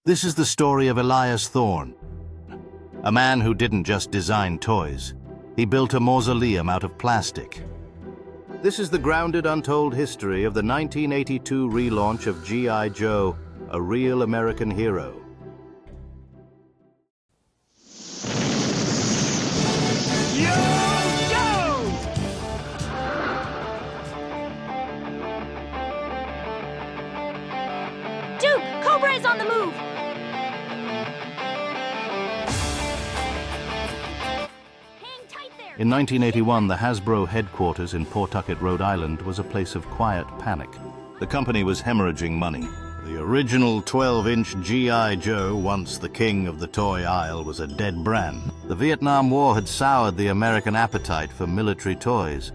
This is the story of H.I.S. Thorne, a man who didn't just design toys. He built a mausoleum out of plastic. This is the grounded, untold history of the 1982 relaunch of G.I. Joe, a real American hero. Duke, Cobra is on the move! Hang tight there! In 1981, the Hasbro headquarters in Pawtucket, Rhode Island was a place of quiet panic. The company was hemorrhaging money. The original 12-inch G.I. Joe, once the king of the toy aisle, was a dead brand. The Vietnam War had soured the American appetite for military toys,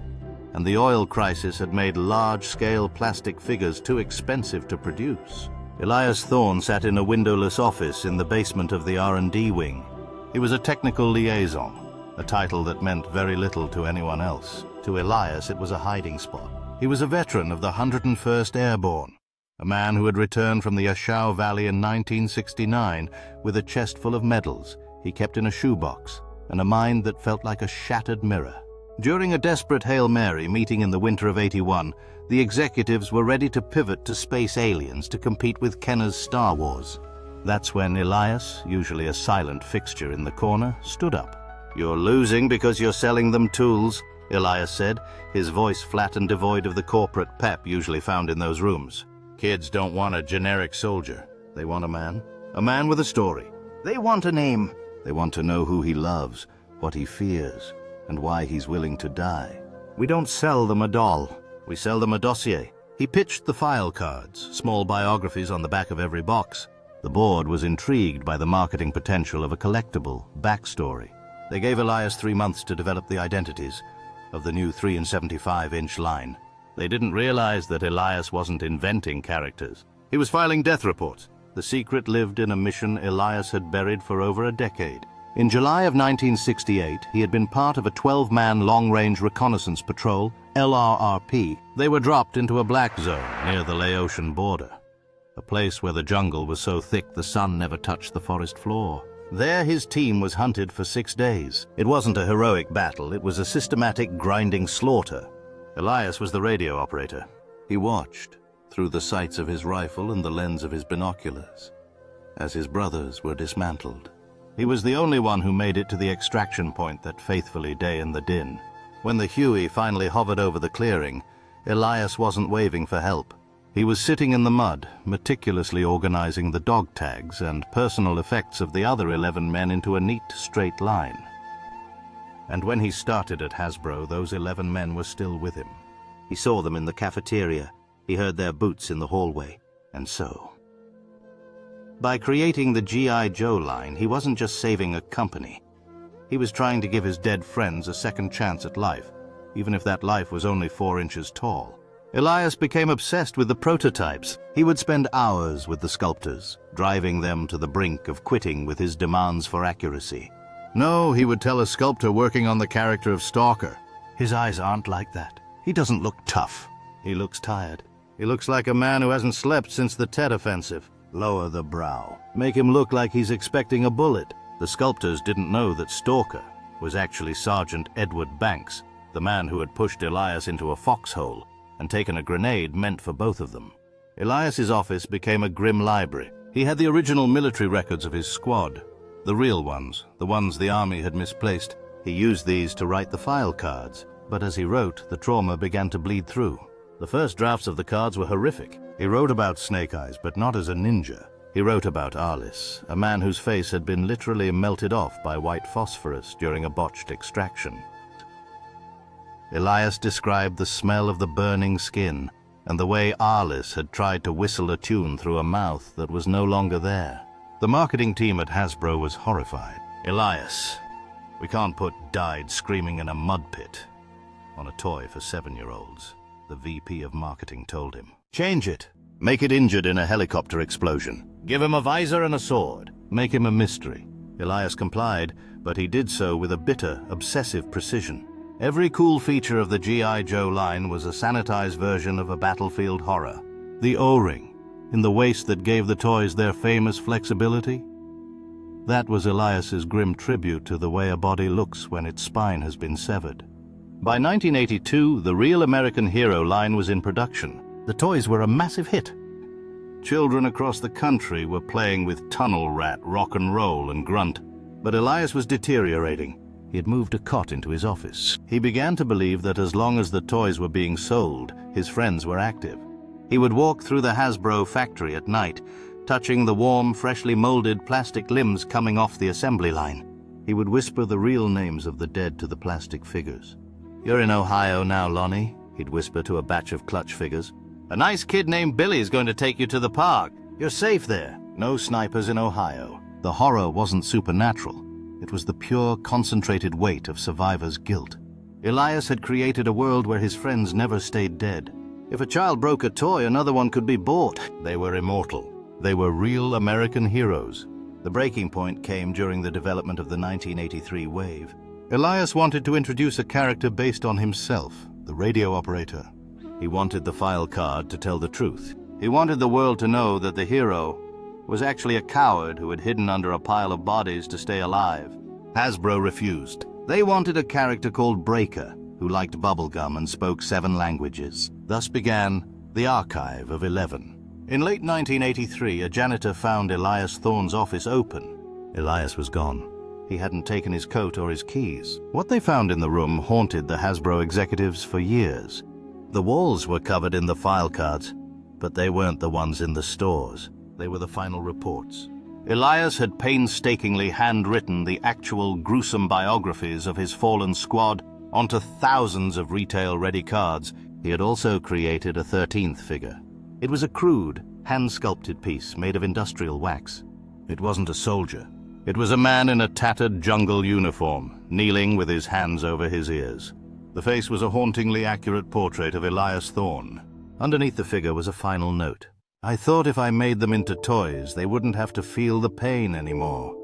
and the oil crisis had made large-scale plastic figures too expensive to produce. H.I.S. Thorne sat in a windowless office in the basement of the R&D wing. He was a technical liaison, a title that meant very little to anyone else. To H.I.S., it was a hiding spot. He was a veteran of the 101st Airborne, a man who had returned from the Ashau Valley in 1969 with a chest full of medals he kept in a shoebox and a mind that felt like a shattered mirror. During a desperate Hail Mary meeting in the winter of '81, the executives were ready to pivot to space aliens to compete with Kenner's Star Wars. That's when H.I.S., usually a silent fixture in the corner, stood up. "You're losing because you're selling them tools," H.I.S. said, his voice flat and devoid of the corporate pep usually found in those rooms. "Kids don't want a generic soldier. They want a man with a story. They want a name. They want to know who he loves, what he fears, and why he's willing to die. We don't sell them a doll. We sell them a dossier." He pitched the file cards, small biographies on the back of every box. The board was intrigued by the marketing potential of a collectible backstory. They gave H.I.S. 3 months to develop the identities of the new 3 75-inch line. They didn't realize that H.I.S. wasn't inventing characters. He was filing death reports. The secret lived in a mission H.I.S. had buried for over a decade. In July of 1968, he had been part of a 12-man long-range reconnaissance patrol, LRRP. They were dropped into a black zone near the Laotian border, a place where the jungle was so thick the sun never touched the forest floor. There his team was hunted for 6 days. It wasn't a heroic battle, it was a systematic grinding slaughter. H.I.S. was the radio operator. He watched, through the sights of his rifle and the lens of his binoculars, as his brothers were dismantled. He was the only one who made it to the extraction point that faithfully day in the din. When the Huey finally hovered over the clearing, H.I.S. wasn't waving for help. He was sitting in the mud, meticulously organizing the dog tags and personal effects of the other 11 men into a neat, straight line. And when he started at Hasbro, those 11 men were still with him. He saw them in the cafeteria. He heard their boots in the hallway. And so, by creating the G.I. Joe line, he wasn't just saving a company. He was trying to give his dead friends a second chance at life, even if that life was only 4 inches tall. H.I.S. became obsessed with the prototypes. He would spend hours with the sculptors, driving them to the brink of quitting with his demands for accuracy. "No," he would tell a sculptor working on the character of Stalker. "His eyes aren't like that. He doesn't look tough. He looks tired. He looks like a man who hasn't slept since the Tet Offensive. Lower the brow. Make him look like he's expecting a bullet." The sculptors didn't know that Stalker was actually Sergeant Edward Banks, the man who had pushed H.I.S. into a foxhole and taken a grenade meant for both of them. H.I.S.'s office became a grim library. He had the original military records of his squad, the real ones, the ones the army had misplaced. He used these to write the file cards, but as he wrote, the trauma began to bleed through. The first drafts of the cards were horrific. He wrote about Snake Eyes, but not as a ninja. He wrote about H.I.S., a man whose face had been literally melted off by white phosphorus during a botched extraction. H.I.S. described the smell of the burning skin and the way H.I.S. had tried to whistle a tune through a mouth that was no longer there. The marketing team at Hasbro was horrified. "H.I.S., we can't put died screaming in a mud pit on a toy for 7-year-olds, the VP of marketing told him. "Change it. Make it injured in a helicopter explosion. Give him a visor and a sword. Make him a mystery." H.I.S. complied, but he did so with a bitter, obsessive precision. Every cool feature of the G.I. Joe line was a sanitized version of a battlefield horror. The O-ring, in the waist that gave the toys their famous flexibility? That was Elias's grim tribute to the way a body looks when its spine has been severed. By 1982, the Real American Hero line was in production. The toys were a massive hit. Children across the country were playing with Tunnel Rat, Rock and Roll, and Grunt. But Elias was deteriorating. He had moved a cot into his office. He began to believe that as long as the toys were being sold, his friends were active. He would walk through the Hasbro factory at night, touching the warm, freshly molded plastic limbs coming off the assembly line. He would whisper the real names of the dead to the plastic figures. "You're in Ohio now, Lonnie," he'd whisper to a batch of clutch figures. "A nice kid named Billy is going to take you to the park. You're safe there. No snipers in Ohio." The horror wasn't supernatural. It was the pure, concentrated weight of survivors' guilt. Elias had created a world where his friends never stayed dead. If a child broke a toy, another one could be bought. They were immortal. They were real American heroes. The breaking point came during the development of the 1983 wave. Elias wanted to introduce a character based on himself, the radio operator. He wanted the file card to tell the truth. He wanted the world to know that the hero was actually a coward who had hidden under a pile of bodies to stay alive. Hasbro refused. They wanted a character called Breaker, who liked bubblegum and spoke 7 languages. Thus began the Archive of 11. In late 1983, a janitor found Elias Thorne's office open. Elias was gone. He hadn't taken his coat or his keys. What they found in the room haunted the Hasbro executives for years. The walls were covered in the file cards, but they weren't the ones in the stores. They were the final reports. Elias had painstakingly handwritten the actual gruesome biographies of his fallen squad onto thousands of retail-ready cards. He had also created a 13th figure. It was a crude, hand-sculpted piece made of industrial wax. It wasn't a soldier. It was a man in a tattered jungle uniform, kneeling with his hands over his ears. The face was a hauntingly accurate portrait of Elias Thorne. Underneath the figure was a final note. "I thought if I made them into toys, they wouldn't have to feel the pain anymore.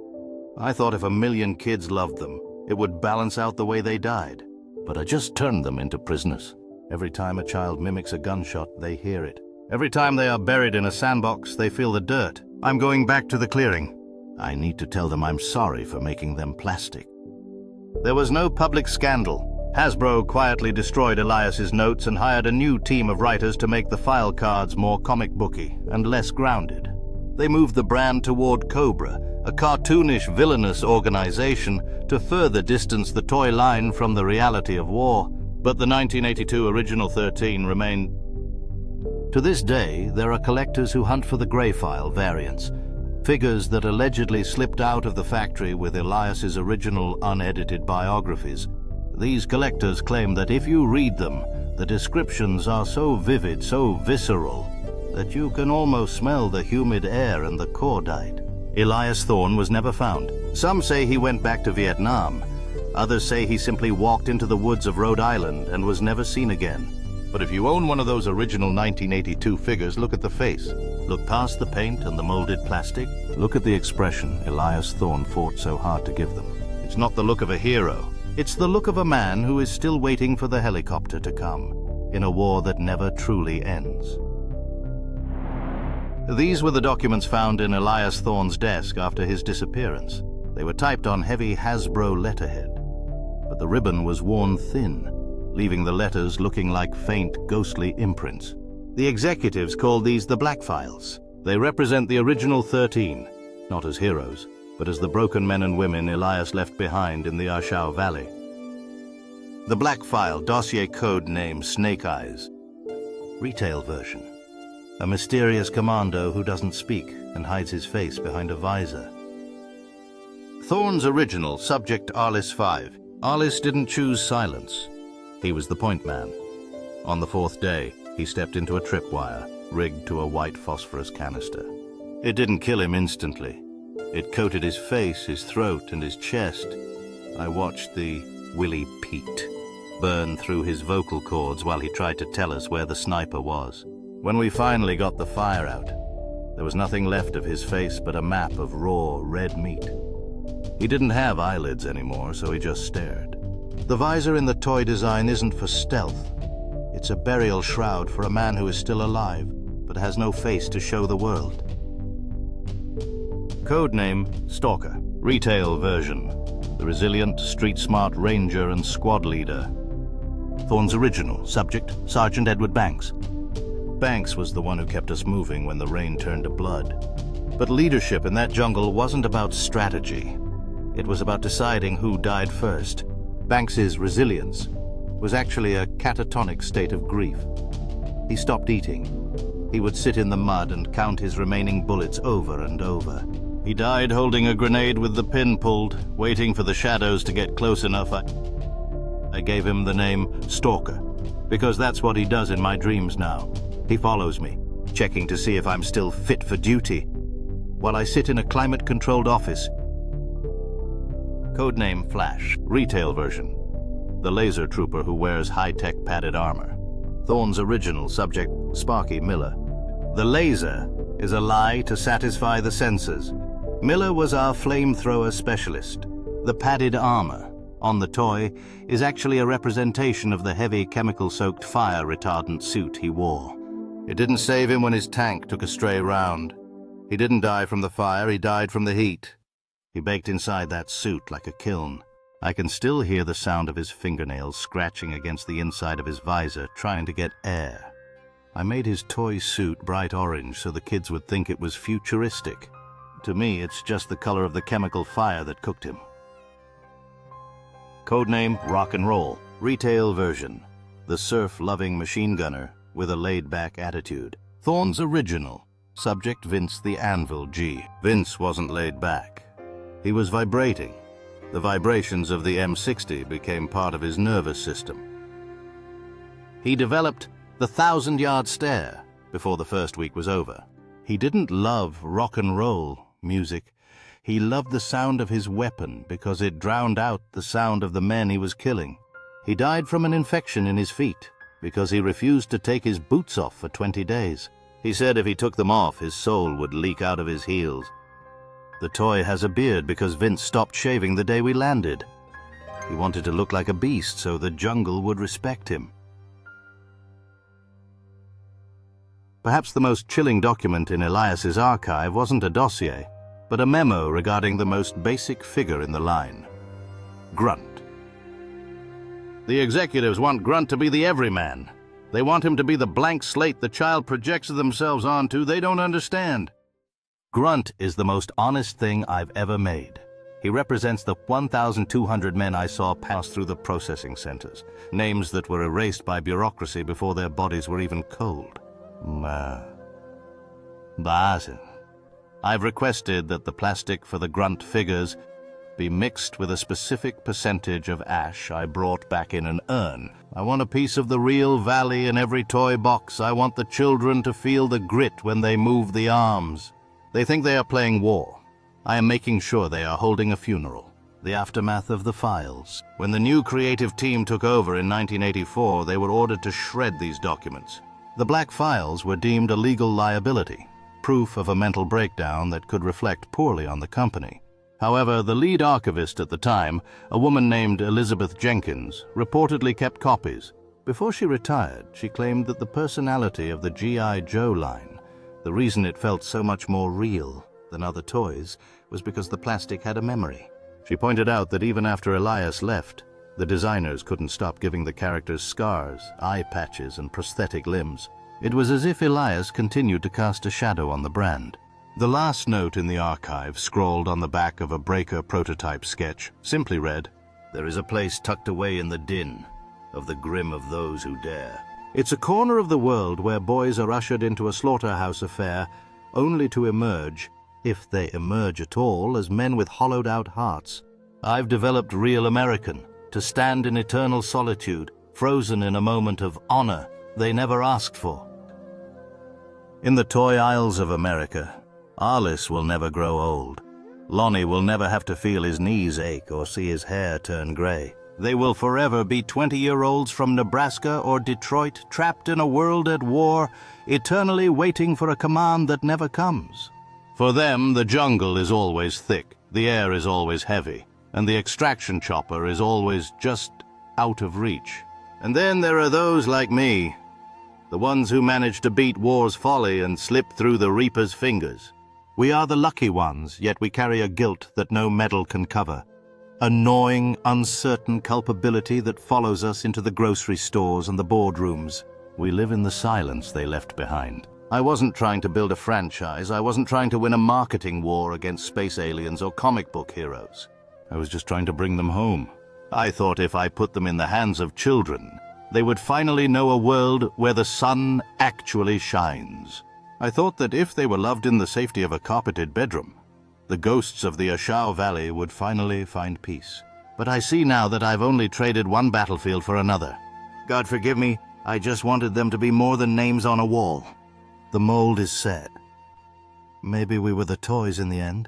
I thought if 1,000,000 kids loved them, it would balance out the way they died. But I just turned them into prisoners. Every time a child mimics a gunshot, they hear it. Every time they are buried in a sandbox, they feel the dirt. I'm going back to the clearing. I need to tell them I'm sorry for making them plastic." There was no public scandal. Hasbro quietly destroyed Elias's notes and hired a new team of writers to make the file cards more comic booky and less grounded. They moved the brand toward Cobra, a cartoonish, villainous organization, to further distance the toy line from the reality of war. But the 1982 original 13 remained. To this day, there are collectors who hunt for the Grey File variants, figures that allegedly slipped out of the factory with Elias's original unedited biographies. These collectors claim that if you read them, the descriptions are so vivid, so visceral, that you can almost smell the humid air and the cordite. Elias Thorne was never found. Some say he went back to Vietnam. Others say he simply walked into the woods of Rhode Island and was never seen again. But if you own one of those original 1982 figures, look at the face. Look past the paint and the molded plastic. Look at the expression Elias Thorne fought so hard to give them. It's not the look of a hero. It's the look of a man who is still waiting for the helicopter to come, in a war that never truly ends. These were the documents found in Elias Thorne's desk after his disappearance. They were typed on heavy Hasbro letterhead, but the ribbon was worn thin, leaving the letters looking like faint, ghostly imprints. The executives called these the Black Files. They represent the original 13, not as heroes, but as the broken men and women Elias left behind in the Arshau Valley. The Black File, dossier code name Snake Eyes. Retail version. A mysterious commando who doesn't speak and hides his face behind a visor. Thorne's original, subject Arliss 5. Arliss didn't choose silence. He was the point man. On the 4th day, he stepped into a tripwire, rigged to a white phosphorus canister. It didn't kill him instantly. It coated his face, his throat, and his chest. I watched the Willie Pete burn through his vocal cords while he tried to tell us where the sniper was. When we finally got the fire out, there was nothing left of his face but a map of raw, red meat. He didn't have eyelids anymore, so he just stared. The visor in the toy design isn't for stealth. It's a burial shroud for a man who is still alive, but but has no face to show the world. Codename Stalker. Retail version. The resilient, street-smart ranger and squad leader. Thorne's original. Subject, Sergeant Edward Banks. Banks was the one who kept us moving when the rain turned to blood. But leadership in that jungle wasn't about strategy. It was about deciding who died first. Banks's resilience was actually a catatonic state of grief. He stopped eating. He would sit in the mud and count his remaining bullets over and over. He died holding a grenade with the pin pulled, waiting for the shadows to get close enough. I gave him the name Stalker, because that's what he does in my dreams now. He follows me, checking to see if I'm still fit for duty, while I sit in a climate-controlled office. Codename Flash. Retail version. The laser trooper who wears high-tech padded armor. Thorne's original. Subject, Sparky Miller. The laser is a lie to satisfy the senses. Miller was our flamethrower specialist. The padded armor on the toy is actually a representation of the heavy chemical-soaked fire-retardant suit he wore. It didn't save him when his tank took a stray round. He didn't die from the fire, he died from the heat. He baked inside that suit like a kiln. I can still hear the sound of his fingernails scratching against the inside of his visor, trying to get air. I made his toy suit bright orange so the kids would think it was futuristic. To me, it's just the color of the chemical fire that cooked him. Codename Rock and Roll. Retail version. The surf-loving machine gunner with a laid-back attitude. Thorne's original. Subject, Vince the Anvil G. Vince wasn't laid back. He was vibrating. The vibrations of the M60 became part of his nervous system. He developed the 1,000-yard stare before the first week was over. He didn't love rock and roll music. He loved the sound of his weapon because it drowned out the sound of the men he was killing. He died from an infection in his feet because he refused to take his boots off for 20 days. He said if he took them off, his soul would leak out of his heels. The toy has a beard because Vince stopped shaving the day we landed. He wanted to look like a beast so the jungle would respect him. Perhaps the most chilling document in Elias's archive wasn't a dossier, but a memo regarding the most basic figure in the line. Grunt. The executives want Grunt to be the everyman. They want him to be the blank slate the child projects themselves onto. They don't understand. Grunt is the most honest thing I've ever made. He represents the 1,200 men I saw pass through the processing centers, names that were erased by bureaucracy before their bodies were even cold. I've requested that the plastic for the Grunt figures be mixed with a specific percentage of ash I brought back in an urn. I want a piece of the real valley in every toy box. I want the children to feel the grit when they move the arms. They think they are playing war. I am making sure they are holding a funeral. The aftermath of the files. When the new creative team took over in 1984, they were ordered to shred these documents. The black files were deemed a legal liability, proof of a mental breakdown that could reflect poorly on the company. However, the lead archivist at the time, a woman named Elizabeth Jenkins, reportedly kept copies. Before she retired, she claimed that the personality of the G.I. Joe line, the reason it felt so much more real than other toys, was because the plastic had a memory. She pointed out that even after Elias left, the designers couldn't stop giving the characters scars, eye patches, and prosthetic limbs. It was as if Elias continued to cast a shadow on the brand. The last note in the archive, scrawled on the back of a Breaker prototype sketch, simply read, "There is a place tucked away in the din of the grim of those who dare. It's a corner of the world where boys are ushered into a slaughterhouse affair, only to emerge, if they emerge at all, as men with hollowed-out hearts. I've developed Real American, to stand in eternal solitude, frozen in a moment of honor they never asked for." In the toy aisles of America, Arliss will never grow old. Lonnie will never have to feel his knees ache or see his hair turn gray. They will forever be 20-year-olds from Nebraska or Detroit, trapped in a world at war, eternally waiting for a command that never comes. For them, the jungle is always thick, the air is always heavy, and the extraction chopper is always just out of reach. And then there are those like me, The ones who manage to beat war's folly and slip through the Reaper's fingers. We are the lucky ones, yet we carry a guilt that no medal can cover. A gnawing, uncertain culpability that follows us into the grocery stores and the boardrooms. We live in the silence they left behind. I wasn't trying to build a franchise. I wasn't trying to win a marketing war against space aliens or comic book heroes. I was just trying to bring them home. I thought if I put them in the hands of children, they would finally know a world where the sun actually shines. I thought that if they were loved in the safety of a carpeted bedroom, the ghosts of the H.I.S. Valley would finally find peace. But I see now that I've only traded one battlefield for another. God forgive me, I just wanted them to be more than names on a wall. The mold is set. Maybe we were the toys in the end.